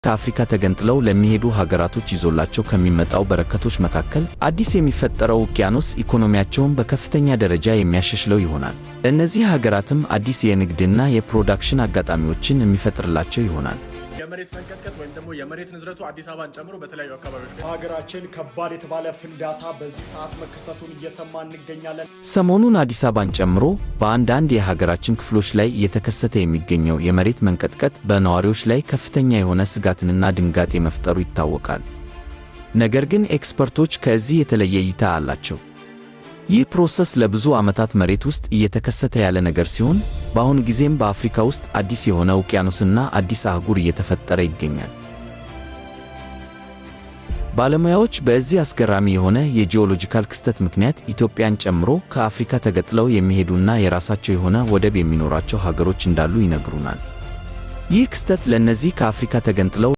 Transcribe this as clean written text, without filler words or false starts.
ከአፍሪካ ተገንጥለው ለሚሄዱ ሀገራቶች ይዞላቸው ከሚመጣው በረከቶች መካከል አዲስ የሚፈጠረው ውቅያኖስ ኢኮኖሚያቸውን በከፍተኛ ደረጃ የሚያሻሽለው ይሆናል። ለእነዚህ ሀገራትም አዲስ የንግድና የፕሮዳክሽን አጋጣሚዎችን የሚፈጥርላቸው ይሆናል። የመሬት መንቀጥቀጥ ወይም ደግሞ የመሬት ንዝረቱ አዲስ አበባን ጨምሮ በተለያዩ አካባቢዎች ላይ ሀገራችን ከባድ የተባለ ፍንዳታ በዚህ ሰዓት መከሰቱን እየሰማን እንገኛለን። ሰሞኑን አዲስ አበባን ጨምሮ በአንዳንድ የሀገራችን ክፍሎች ላይ እየተከሰተ የሚገኘው የመሬት መንቀጥቀጥ በነዋሪዎች ላይ ከፍተኛ የሆነ ስጋትንና ድንጋጤ መፍጠሩ ይታወቃል። ነገር ግን ኤክስፐርቶች ከዚህ የተለየ እይታ አላቸው። ይህ ፕሮሰስ ለብዙ ዓመታት መሬት ውስጥ እየተከሰተ ያለ ነገር ሲሆን በአሁኑ ጊዜም በአፍሪካ ውስጥ አዲስ የሆነ ውቅያኖስና አዲስ አህጉር እየተፈጠረ ይገኛል። ባለሙያዎች በዚህ አስገራሚ የሆነ የጂኦሎጂካል ክስተት ምክንያት ኢትዮጵያን ጨምሮ ከአፍሪካ ተገጥለው የሚሄዱና የራሳቸው የሆነ ወደብ የሚኖራቸው ሀገሮች እንዳሉ ይነግሩናል። ይህ ክስተት ለእነዚህ ከአፍሪካ ተገንጥለው